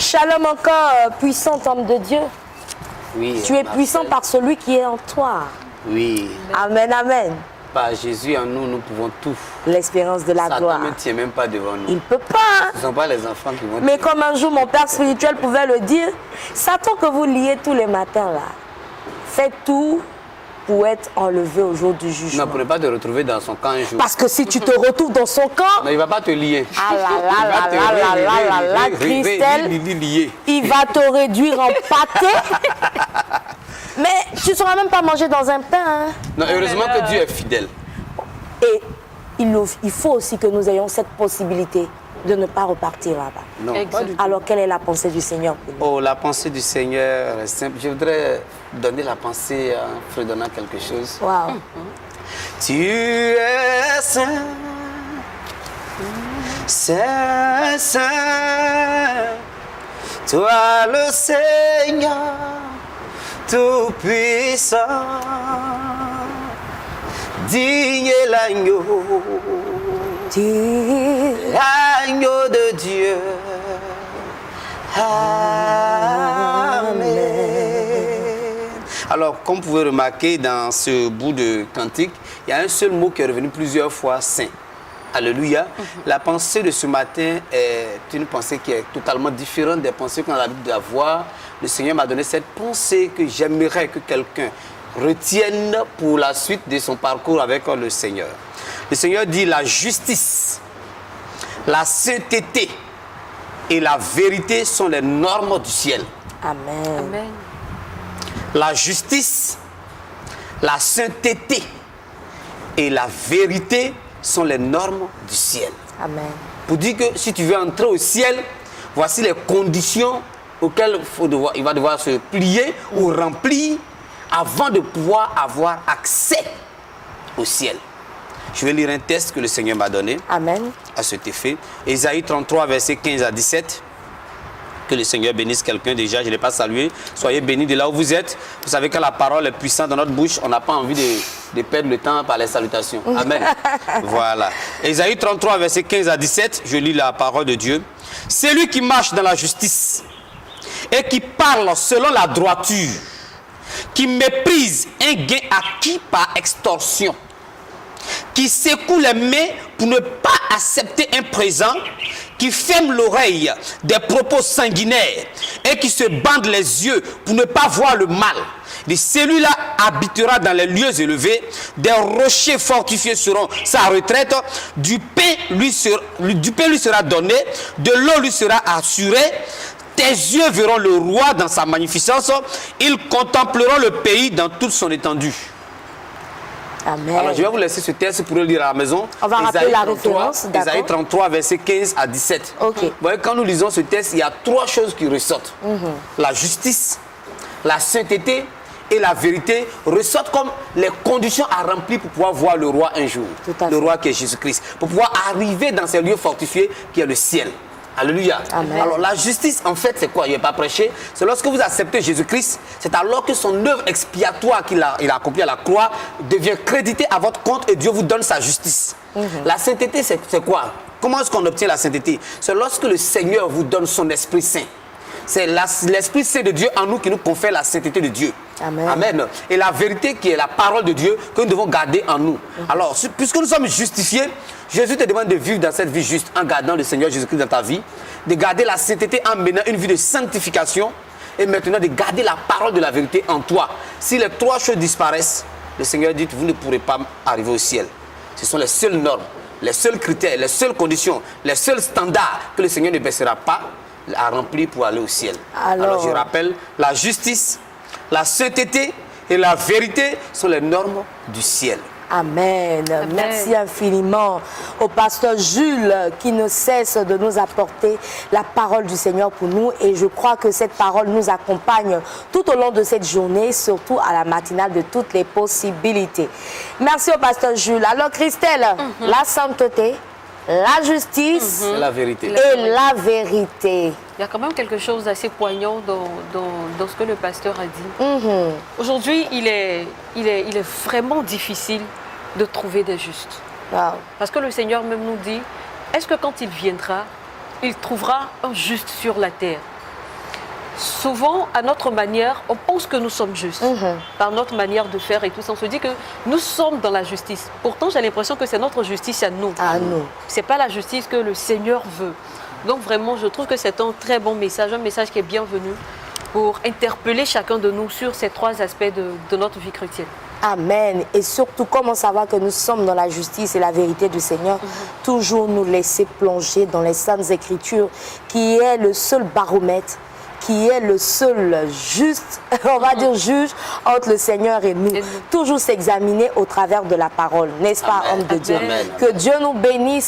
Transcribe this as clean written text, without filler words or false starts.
Shalom encore, puissant homme de Dieu. Oui. Tu es puissant par celui qui est en toi. Oui. Amen, amen. Par Jésus en nous, nous pouvons tout. L'espérance de la Satan gloire. ne tient même pas devant nous. Il ne peut pas. Hein? Ce ne sont pas les enfants qui vont Mais comme un jour mon père spirituel pouvait le dire, Satan que vous liez tous les matins là, faites tout pour être enlevé au jour du jugement. Non, pour ne pas te retrouver dans son camp un jour. Parce que si tu te retrouves dans son camp, Non, il ne va pas te lier. ah là là, Christelle, il va te réduire en pâté. Mais tu ne sauras même pas manger dans un pain. Hein? Non, heureusement que Dieu est fidèle. Et il faut aussi que nous ayons cette possibilité de ne pas repartir là-bas. Non, pas du tout. Alors, quelle est la pensée du Seigneur pour nous? Oh, la pensée du Seigneur est simple. Je voudrais donner la pensée en fredonnant quelque chose. Wow. Tu es saint, saint, saint, toi le Seigneur tout-puissant, digne est l'agneau, l'agneau de Dieu. Amen. Alors, comme vous pouvez remarquer dans ce bout de cantique, il y a un seul mot qui est revenu plusieurs fois, saint. Alléluia. La pensée de ce matin est une pensée qui est totalement différente des pensées qu'on a l'habitude d'avoir. Le Seigneur m'a donné cette pensée que j'aimerais que quelqu'un retienne pour la suite de son parcours avec le Seigneur. Le Seigneur dit la justice, la sainteté et la vérité sont les normes du ciel. Amen. Amen. La justice, la sainteté et la vérité sont les normes du ciel. Amen. Pour dire que si tu veux entrer au ciel, voici les conditions auxquelles il va devoir se plier ou remplir avant de pouvoir avoir accès au ciel. Je vais lire un texte que le Seigneur m'a donné. Amen. À cet effet. Ésaïe 33, versets 15 à 17. Que le Seigneur bénisse quelqu'un déjà, je ne l'ai pas salué. Soyez bénis de là où vous êtes. Vous savez que la parole est puissante dans notre bouche. On n'a pas envie de perdre le temps par les salutations. Amen. Voilà. Ésaïe 33, versets 15 à 17. Je lis la parole de Dieu. C'est lui qui marche dans la justice et qui parle selon la droiture, qui méprise un gain acquis par extorsion, qui secoue les mains pour ne pas accepter un présent, qui ferme l'oreille des propos sanguinaires et qui se bande les yeux pour ne pas voir le mal. Et celui-là habitera dans les lieux élevés, des rochers fortifiés seront sa retraite, du pain lui sera donné, de l'eau lui sera assurée. Tes yeux verront le roi dans sa magnificence, ils contempleront le pays dans toute son étendue. Amen. Alors, je vais vous laisser ce texte pour le lire à la maison. On va rappeler la référence, d'accord. Isaïe 33, versets 15 à 17. Ok. Vous voyez, quand nous lisons ce texte, il y a trois choses qui ressortent. La justice, la sainteté et la vérité ressortent comme les conditions à remplir pour pouvoir voir le roi un jour. Tout à fait. Le roi qui est Jésus-Christ. Pour pouvoir arriver dans ces lieux fortifiés qui est le ciel. Alléluia. Amen. Alors la justice, en fait, c'est quoi? Je n'ai pas prêché. C'est lorsque vous acceptez Jésus-Christ, c'est alors que son œuvre expiatoire qu'il a accomplie à la croix devient créditée à votre compte et Dieu vous donne sa justice. La sainteté, c'est quoi? Comment est-ce qu'on obtient la sainteté? C'est lorsque le Seigneur vous donne son Esprit Saint. C'est l'Esprit Saint de Dieu en nous qui nous confère la sainteté de Dieu. Amen. Amen. Et la vérité qui est la parole de Dieu que nous devons garder en nous. Alors, puisque nous sommes justifiés, Jésus te demande de vivre dans cette vie juste en gardant le Seigneur Jésus-Christ dans ta vie, de garder la sainteté en menant une vie de sanctification et maintenant de garder la parole de la vérité en toi. Si les trois choses disparaissent, le Seigneur dit que vous ne pourrez pas arriver au ciel. Ce sont les seules normes, les seuls critères, les seules conditions, les seuls standards que le Seigneur ne baissera pas à remplir pour aller au ciel. Alors je rappelle, la justice, la sainteté et la vérité sont les normes du ciel. Amen. Amen. Merci infiniment au pasteur Jules qui ne cesse de nous apporter la parole du Seigneur pour nous et je crois que cette parole nous accompagne tout au long de cette journée, surtout à la matinale de toutes les possibilités. Merci au pasteur Jules. Alors Christelle, la sainteté, la justice C'est la vérité. et la vérité. Il y a quand même quelque chose d'assez poignant dans ce que le pasteur a dit. Aujourd'hui, il est vraiment difficile de trouver des justes. Wow. Parce que le Seigneur même nous dit, est-ce que quand il viendra, il trouvera un juste sur la terre? souvent, à notre manière, on pense que nous sommes justes. Par notre manière de faire et tout ça, on se dit que nous sommes dans la justice. Pourtant, j'ai l'impression que c'est notre justice à nous. À nous. Ce n'est pas la justice que le Seigneur veut. Donc vraiment, je trouve que c'est un très bon message, un message qui est bienvenu pour interpeller chacun de nous sur ces 3 aspects de notre vie chrétienne. Amen. Et surtout, comment savoir que nous sommes dans la justice et la vérité du Seigneur? Toujours nous laisser plonger dans les Saintes Écritures, qui est le seul baromètre, qui est le seul juste, on va dire juge, entre le Seigneur et nous. Toujours s'examiner au travers de la parole, n'est-ce pas, homme de Dieu? Amen. Que Dieu nous bénisse.